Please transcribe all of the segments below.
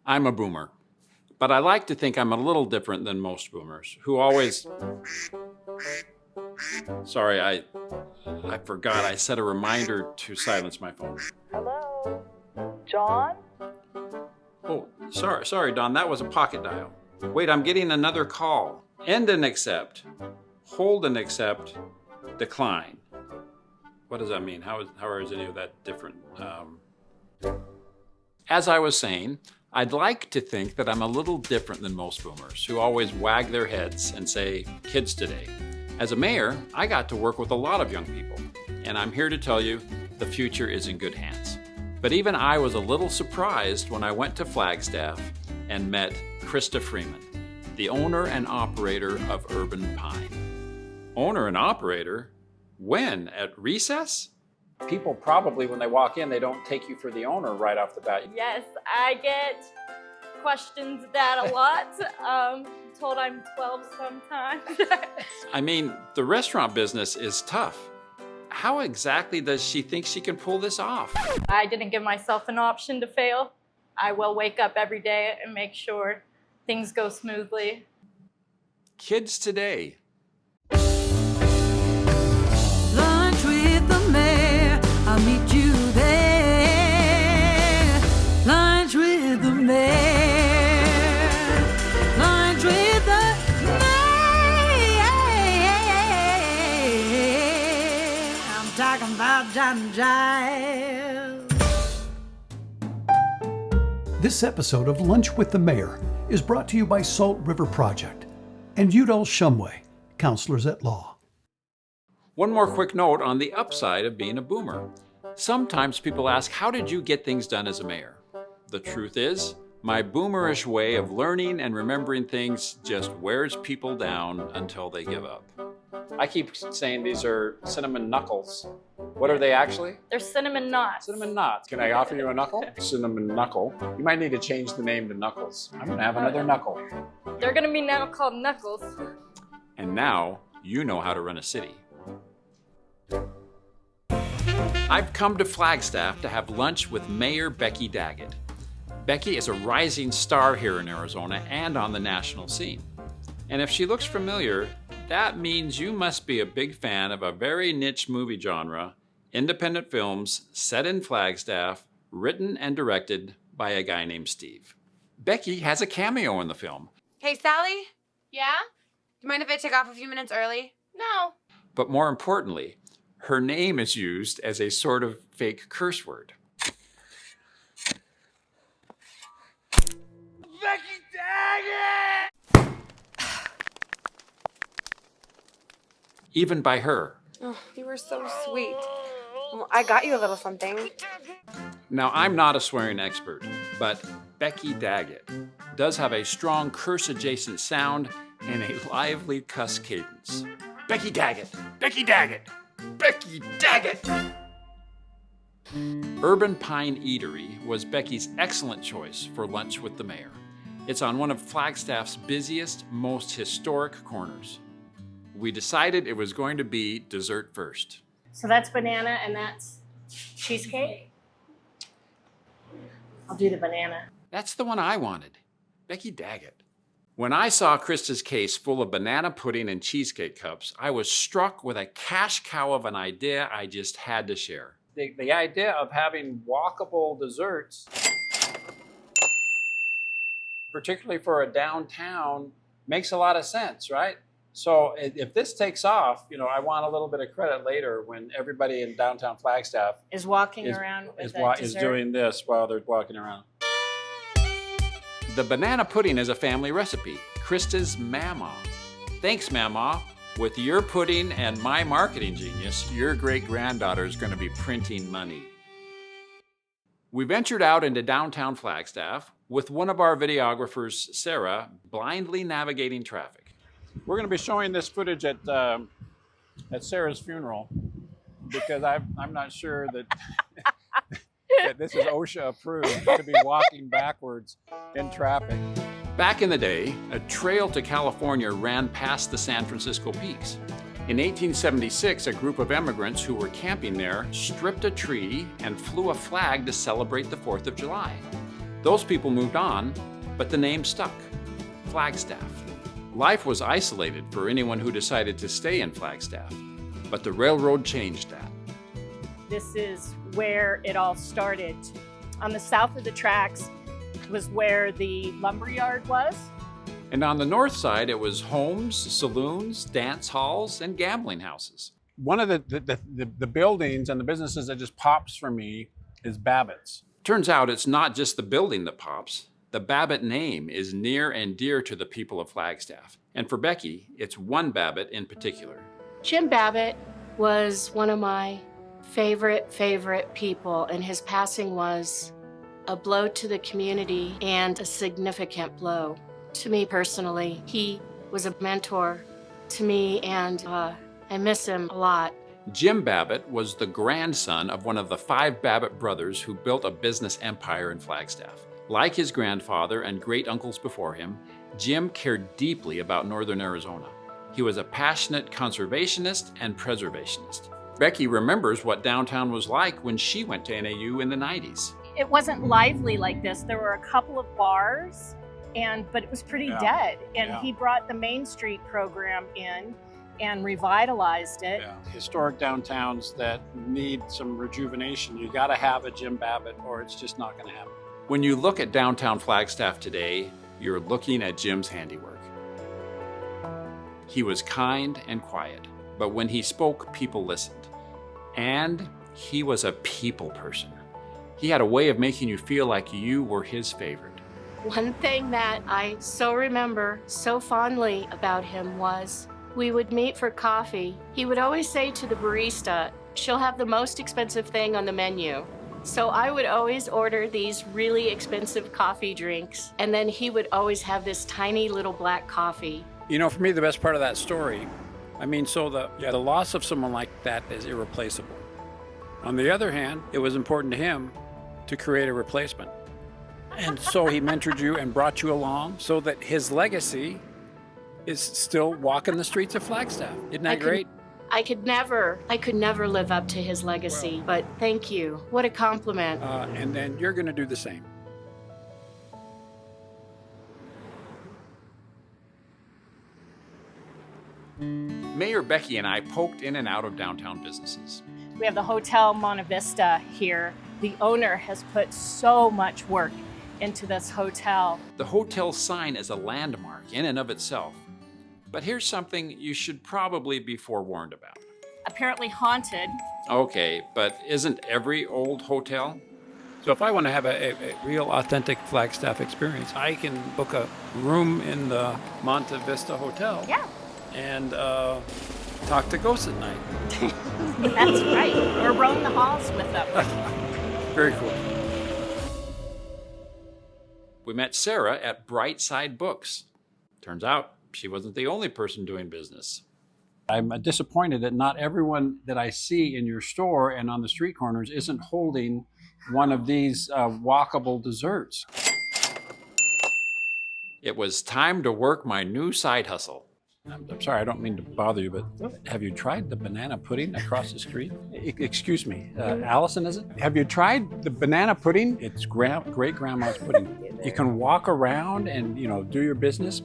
I'm a boomer, but I like to think I'm a little different than most boomers who always... Sorry, I forgot. I set a reminder to silence my phone. Hello? John? Oh, sorry, Don. That was a pocket dial. Wait, I'm getting another call. End and accept. Hold and accept. Decline. What does that mean? How is any of that different? As I was saying, I'd like to think that I'm a little different than most boomers who always wag their heads and say, kids today. As a mayor, I got to work with a lot of young people, and I'm here to tell you the future is in good hands. But even I was a little surprised when I went to Flagstaff and met Krista Freeman, the owner and operator of Urban Pine. Owner and operator? When? At recess? People probably, when they walk in, they don't take you for the owner right off the bat. Yes, I get questions that a lot. Told I'm 12 sometimes. I mean, the restaurant business is tough. How exactly does she think she can pull this off? I didn't give myself an option to fail. I will wake up every day and make sure things go smoothly. Kids today. Lunch with the mayor, I'll meet you there. Lunch with the mayor. Lunch with the mayor. I'm talking about John Giles. This episode of Lunch with the Mayor is brought to you by Salt River Project and Udall Shumway, counselors at law. One more quick note on the upside of being a boomer. Sometimes people ask, how did you get things done as a mayor? The truth is, my boomerish way of learning and remembering things just wears people down until they give up. I keep saying these are cinnamon knuckles. What are they actually? They're cinnamon knots. Cinnamon knots. Can I offer you a knuckle? Cinnamon knuckle. You might need to change the name to Knuckles. I'm gonna have another knuckle. They're gonna be now called Knuckles. And now you know how to run a city. I've come to Flagstaff to have lunch with Mayor Becky Daggett. Becky is a rising star here in Arizona and on the national scene. And if she looks familiar, that means you must be a big fan of a very niche movie genre, independent films set in Flagstaff, written and directed by a guy named Steve. Becky has a cameo in the film. Hey, Sally? Yeah? Do you mind if I take off a few minutes early? No. But more importantly, her name is used as a sort of fake curse word. Becky Daggett! Even by her. Oh, you were so sweet. Well, I got you a little something. Now, I'm not a swearing expert, but Becky Daggett does have a strong curse-adjacent sound and a lively cuss cadence. Becky Daggett! Becky Daggett! Becky Daggett! Urban Pine Eatery was Becky's excellent choice for lunch with the mayor. It's on one of Flagstaff's busiest, most historic corners. We decided it was going to be dessert first. So that's banana and that's cheesecake? I'll do the banana. That's the one I wanted. Becky Daggett. When I saw Krista's case full of banana pudding and cheesecake cups, I was struck with a cash cow of an idea I just had to share. The idea of having walkable desserts, particularly for a downtown, makes a lot of sense, right? So if this takes off, I want a little bit of credit later when everybody in downtown Flagstaff Is walking around with is doing this while they're walking around. The banana pudding is a family recipe, Krista's Mama. Thanks, Mama. With your pudding and my marketing genius, your great-granddaughter is going to be printing money. We ventured out into downtown Flagstaff with one of our videographers, Sarah, blindly navigating traffic. We're going to be showing this footage at Sarah's funeral because I'm not sure that, that this is OSHA approved to be walking backwards in traffic. Back in the day, a trail to California ran past the San Francisco Peaks. In 1876, a group of immigrants who were camping there stripped a tree and flew a flag to celebrate the 4th of July. Those people moved on, but the name stuck, Flagstaff. Life was isolated for anyone who decided to stay in Flagstaff, but the railroad changed that. This is where it all started. On the south of the tracks was where the lumberyard was. And on the north side, it was homes, saloons, dance halls, and gambling houses. One of the buildings and the businesses that just pops for me is Babbitt's. Turns out it's not just the building that pops. The Babbitt name is near and dear to the people of Flagstaff. And for Becky, it's one Babbitt in particular. Jim Babbitt was one of my favorite people, and his passing was a blow to the community and a significant blow to me personally. He was a mentor to me, and I miss him a lot. Jim Babbitt was the grandson of one of the 5 Babbitt brothers who built a business empire in Flagstaff. Like his grandfather and great uncles before him, Jim cared deeply about northern Arizona. He was a passionate conservationist and preservationist. Becky remembers what downtown was like when she went to NAU in the 90s. It wasn't lively like this. There were a couple of bars, but it was pretty dead. And he brought the Main Street program in and revitalized it. Yeah. Historic downtowns that need some rejuvenation, you got to have a Jim Babbitt or it's just not going to happen. When you look at downtown Flagstaff today, you're looking at Jim's handiwork. He was kind and quiet, but when he spoke, people listened. And he was a people person. He had a way of making you feel like you were his favorite. One thing that I so remember so fondly about him was we would meet for coffee. He would always say to the barista, "She'll have the most expensive thing on the menu." So I would always order these really expensive coffee drinks, and then he would always have this tiny little black coffee. You know, for me, the best part of that story, the loss of someone like that is irreplaceable. On the other hand, it was important to him to create a replacement. And so he mentored you and brought you along so that his legacy is still walking the streets of Flagstaff. Isn't that great? I could never live up to his legacy, but thank you. What a compliment. And then you're going to do the same. Mayor Becky and I poked in and out of downtown businesses. We have the Hotel Monte Vista here. The owner has put so much work into this hotel. The hotel sign is a landmark in and of itself. But here's something you should probably be forewarned about. Apparently haunted. Okay, but isn't every old hotel? So if I want to have a real authentic Flagstaff experience, I can book a room in the Monte Vista Hotel. Yeah. And talk to ghosts at night. That's right. Or roam the halls with them. Very cool. We met Sarah at Brightside Books. Turns out she wasn't the only person doing business. I'm disappointed that not everyone that I see in your store and on the street corners isn't holding one of these walkable desserts. It was time to work my new side hustle. I'm sorry, I don't mean to bother you, but have you tried the banana pudding across the street? Excuse me, Allison, is it? Have you tried the banana pudding? It's great-grandma's pudding. You can walk around and, do your business,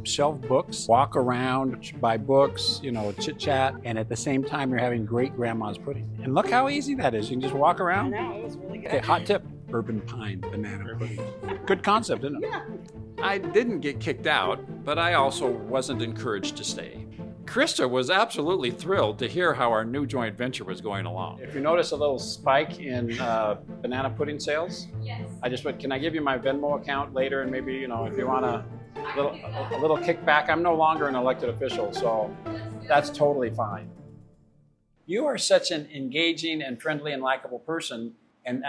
shelf books, walk around, buy books, chit-chat, and at the same time, you're having great-grandma's pudding. And look how easy that is. You can just walk around. I know, it was really good. Okay, hot tip, Urban Pine banana pudding. Good concept, isn't it? Yeah. I didn't get kicked out, but I also wasn't encouraged to stay. Krista was absolutely thrilled to hear how our new joint venture was going along. If you notice a little spike in banana pudding sales, Yes. I just went, can I give you my Venmo account later? And maybe, if you want a little kickback. I'm no longer an elected official, so that's totally fine. You are such an engaging and friendly and likable person, and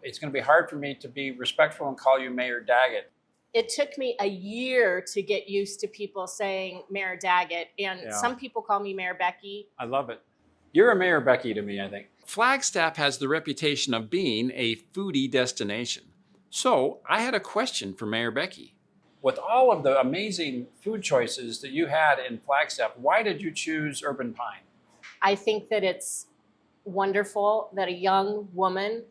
it's going to be hard for me to be respectful and call you Mayor Daggett. It took me a year to get used to people saying Mayor Daggett, and some people call me Mayor Becky. I love it. You're a Mayor Becky to me, I think. Flagstaff has the reputation of being a foodie destination. So I had a question for Mayor Becky. With all of the amazing food choices that you had in Flagstaff, why did you choose Urban Pine? I think that it's wonderful that a young woman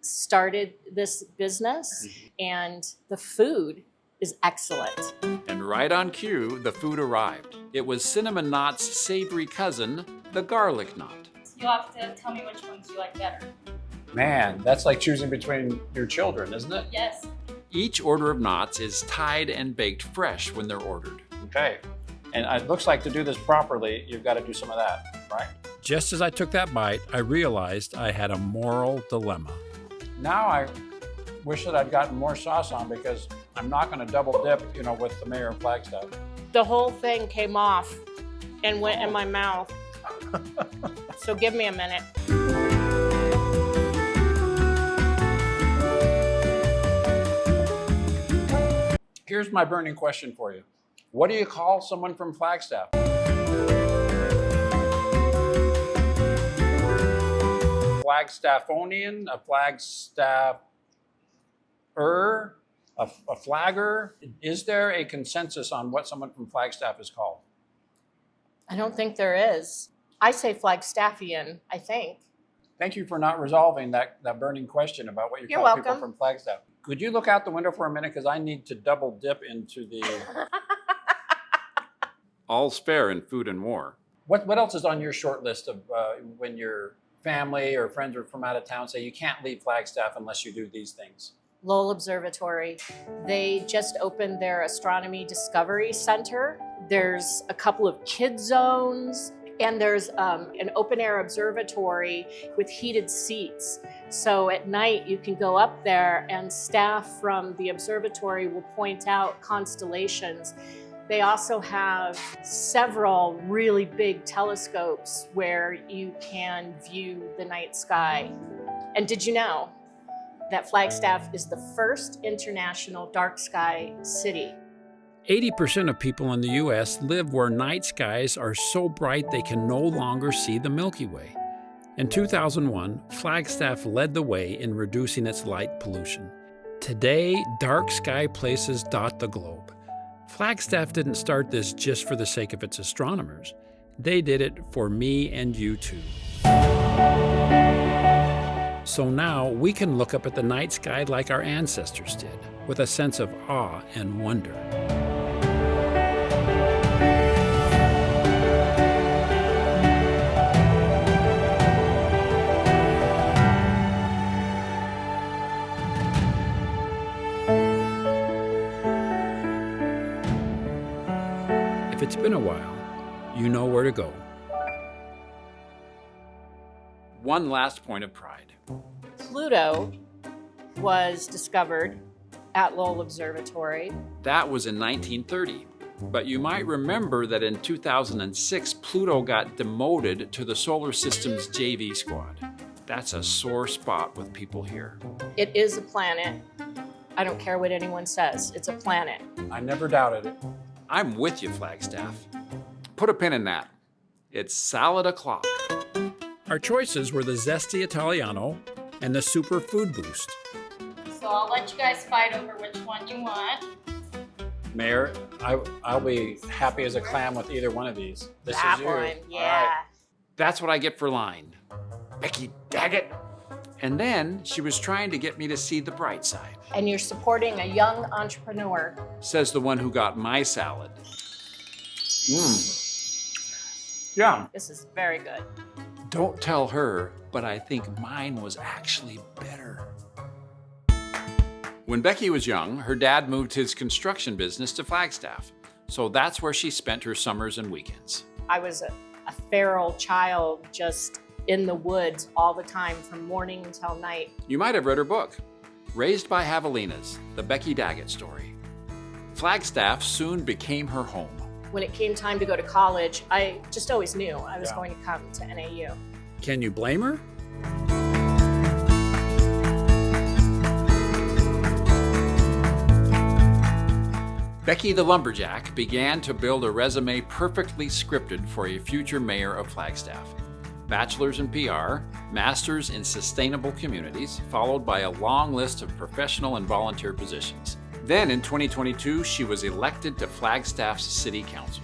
started this business, and the food is excellent. And right on cue, the food arrived. It was Cinnamon Knot's savory cousin, the Garlic Knot. You'll have to tell me which ones you like better. Man, that's like choosing between your children, isn't it? Yes. Each order of knots is tied and baked fresh when they're ordered. Okay. And it looks like to do this properly, you've got to do some of that, right? Just as I took that bite, I realized I had a moral dilemma. Now I wish that I'd gotten more sauce on because I'm not going to double dip, with the mayor of Flagstaff. The whole thing came off and went in my mouth. So give me a minute. Here's my burning question for you. What do you call someone from Flagstaff? Flagstaffonian, a Flagstaffer, a flagger? Is there a consensus on what someone from Flagstaff is called? I don't think there is. I say Flagstaffian, I think. Thank you for not resolving that burning question about what you You're call people welcome. from Flagstaff. Could you look out the window for a minute? Because I need to double dip into the... All's fair in food and war. What else is on your short list of when your family or friends are from out of town say you can't leave Flagstaff unless you do these things? Lowell Observatory. They just opened their Astronomy Discovery Center. There's a couple of kid zones, and there's an open-air observatory with heated seats. So at night you can go up there and staff from the observatory will point out constellations. They also have several really big telescopes where you can view the night sky. And did you know that Flagstaff is the first international dark sky city? 80% of people in the U.S. live where night skies are so bright they can no longer see the Milky Way. In 2001, Flagstaff led the way in reducing its light pollution. Today, dark sky places dot the globe. Flagstaff didn't start this just for the sake of its astronomers. They did it for me and you too. So now we can look up at the night sky like our ancestors did, with a sense of awe and wonder. If it's been a while, you know where to go. One last point of pride. Pluto was discovered at Lowell Observatory. That was in 1930. But you might remember that in 2006, Pluto got demoted to the solar system's JV squad. That's a sore spot with people here. It is a planet. I don't care what anyone says. It's a planet. I never doubted it. I'm with you, Flagstaff. Put a pin in that. It's salad o'clock. Our choices were the Zesty Italiano and the Super Food Boost. So I'll let you guys fight over which one you want. Mayor, I'll be happy as a clam with either one of these. This That is you. one, All yeah. right. That's what I get for lying. Becky Daggett. And then she was trying to get me to see the bright side, And you're supporting a young entrepreneur. says the one who got my salad. Yeah. This is very good. Don't tell her, but I think mine was actually better. When Becky was young, her dad moved his construction business to Flagstaff. So that's where she spent her summers and weekends. I was a feral child, just in the woods all the time from morning until night. You might have read her book, Raised by Javelinas, the Becky Daggett story. Flagstaff soon became her home. When it came time to go to college, I just always knew I was going to come to NAU. Can you blame her? Becky the Lumberjack began to build a resume perfectly scripted for a future mayor of Flagstaff. Bachelor's in PR, Master's in Sustainable Communities, followed by a long list of professional and volunteer positions. Then in 2022, she was elected to Flagstaff's City Council.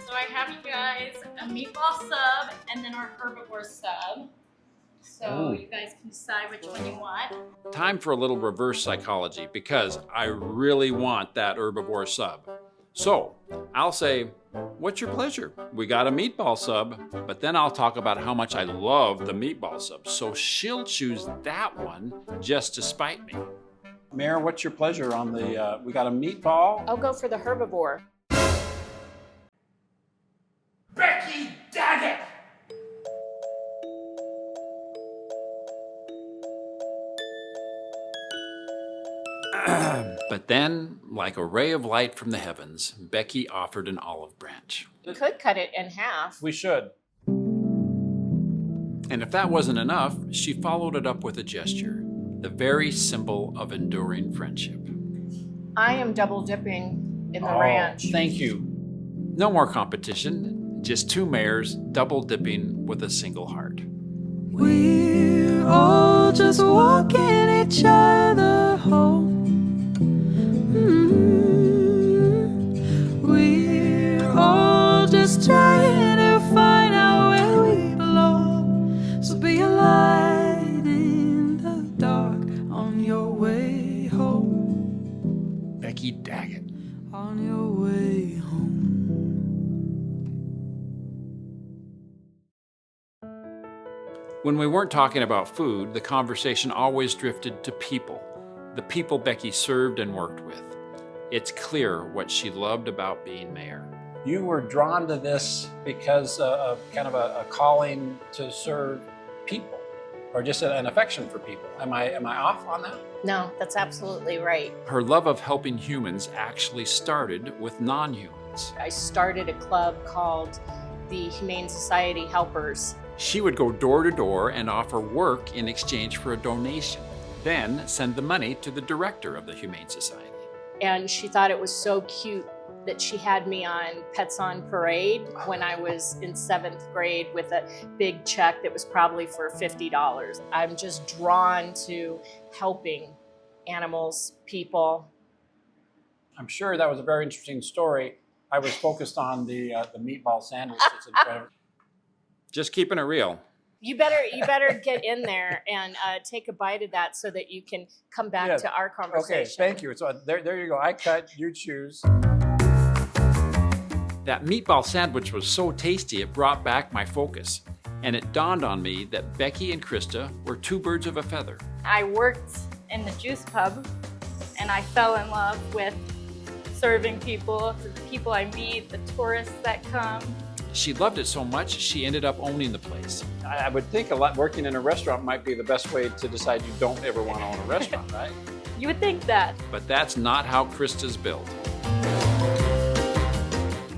So I have you guys a meatball sub our herbivore sub. So you guys can decide which one you want. Time for a little reverse psychology because I really want that herbivore sub. So I'll say, what's your pleasure? We got a meatball sub, but then I'll talk about how much I love the meatball sub. So she'll choose that one just to spite me. Mayor, what's your pleasure on the, we got a meatball? I'll go for the herbivore. Becky Daggett! But then, like a ray of light from the heavens, Becky offered an olive branch. You could cut it in half. We should. And if that wasn't enough, she followed it up with a gesture, the very symbol of enduring friendship. I am double dipping in the ranch. Thank you. No more competition, just two mayors double dipping with a single heart. We're all just walking each other home. We're all just trying to find out where we belong. So be a light in the dark on your way home. Becky Daggett. On your way home. When we weren't talking about food, the conversation always drifted to people, the people Becky served and worked with. It's clear what she loved about being mayor. You were drawn to this because of kind of a calling to serve people, or just an affection for people. Am I off on that? No, that's absolutely right. Her love of helping humans actually started with non-humans. I started a club called the Humane Society Helpers. She would go door to door and offer work in exchange for a donation, then send the money to the director of the Humane Society. And she thought it was so cute that she had me on Pets on Parade when I was in 7th grade with a big check that was probably for $50. I'm just drawn to helping animals, people. I'm sure that was a very interesting story. I was focused on the meatball sandwich that's in front of her. Just keeping it real. You better get in there and take a bite of that so that you can come back to our conversation. Okay, thank you. So there you go. I cut, you choose. That meatball sandwich was so tasty it brought back my focus. And it dawned on me that Becky and Krista were two birds of a feather. I worked in the juice pub and I fell in love with serving people, the people I meet, the tourists that come. She loved it so much, she ended up owning the place. I would think working in a restaurant might be the best way to decide you don't ever want to own a restaurant, right? You would think that. But that's not how Krista's built.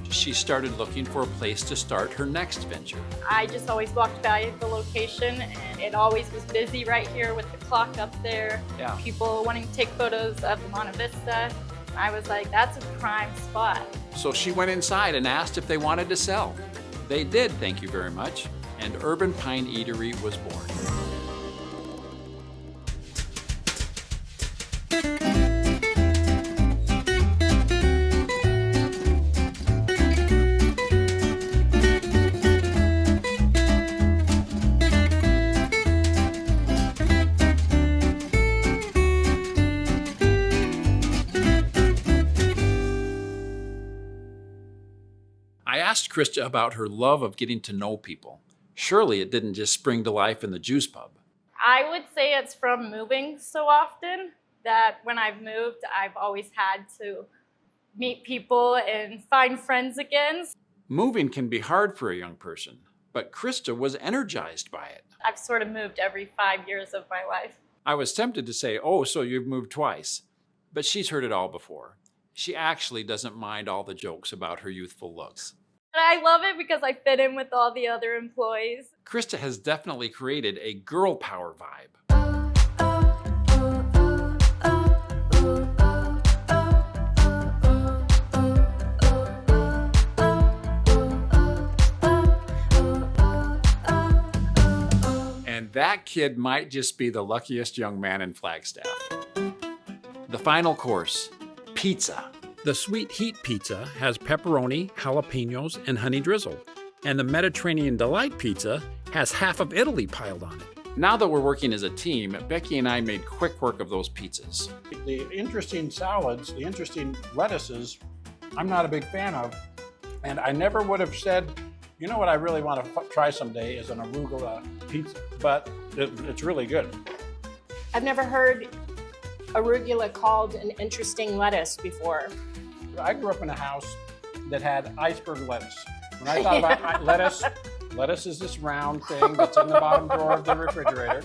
She started looking for a place to start her next venture. I just always walked by the location and it always was busy right here with the clock up there. Yeah. People wanting to take photos of the Monte Vista. I was like, that's a prime spot. So she went inside and asked if they wanted to sell. They did, thank you very much, and Urban Pine Eatery was born. I asked Krista about her love of getting to know people. Surely it didn't just spring to life in the juice pub. I would say it's from moving so often that when I've moved, I've always had to meet people and find friends again. Moving can be hard for a young person, but Krista was energized by it. I've sort of moved every 5 years of my life. I was tempted to say, oh, so you've moved twice. But she's heard it all before. She actually doesn't mind all the jokes about her youthful looks. And I love it because I fit in with all the other employees. Krista has definitely created a girl power vibe. And that kid might just be the luckiest young man in Flagstaff. The final course, pizza. The Sweet Heat Pizza has pepperoni, jalapenos, and honey drizzle. And the Mediterranean Delight Pizza has half of Italy piled on it. Now that we're working as a team, Becky and I made quick work of those pizzas. The interesting salads, the interesting lettuces, I'm not a big fan of. And I never would have said, you know what I really want to try someday is an arugula pizza, but it's really good. I've never heard arugula called an interesting lettuce before. I grew up in a house that had iceberg lettuce. When I thought about lettuce is this round thing that's in the bottom drawer of the refrigerator.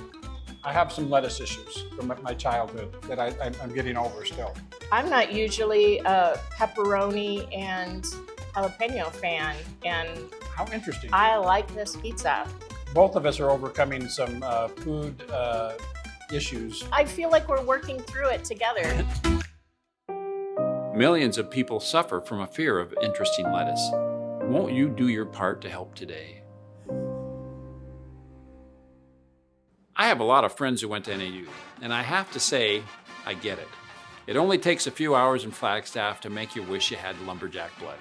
I have some lettuce issues from my childhood that I'm getting over still. I'm not usually a pepperoni and jalapeno fan, and How interesting. I like this pizza. Both of us are overcoming some food issues. I feel like we're working through it together. Millions of people suffer from a fear of interesting lettuce. Won't you do your part to help today? I have a lot of friends who went to NAU, and I have to say, I get it. It only takes a few hours in Flagstaff to make you wish you had lumberjack blood.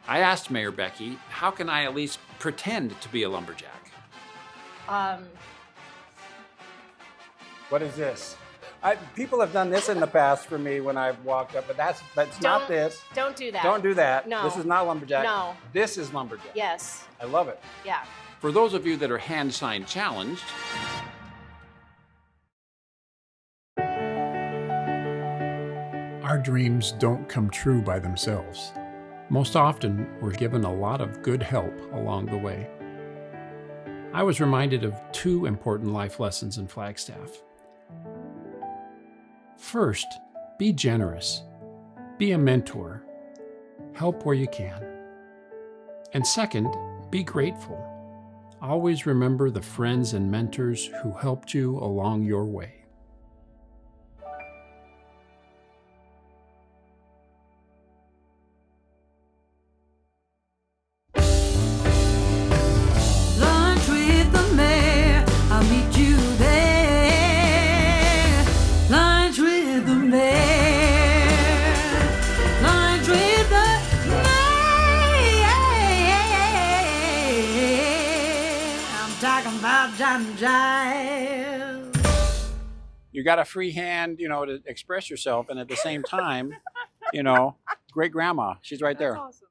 I asked Mayor Becky, how can I at least pretend to be a lumberjack? What is this? People have done this in the past for me when I've walked up, but that's not this. Don't do that. Don't do that. No. This is not lumberjack. No. This is lumberjack. Yes. I love it. Yeah. For those of you that are hand sign challenged, Our dreams don't come true by themselves. most often we're given a lot of good help along the way. I was reminded of two important life lessons in Flagstaff. First, be generous. Be a mentor. Help where you can. And second, be grateful. Always remember the friends and mentors who helped you along your way. Lunch with the mayor, I'll meet you there. Lunch with the mayor. Lunch with the mayor. I'm talking about John Giles. You got a free hand, to express yourself, and at the same time, great grandma, she's right there. That's awesome.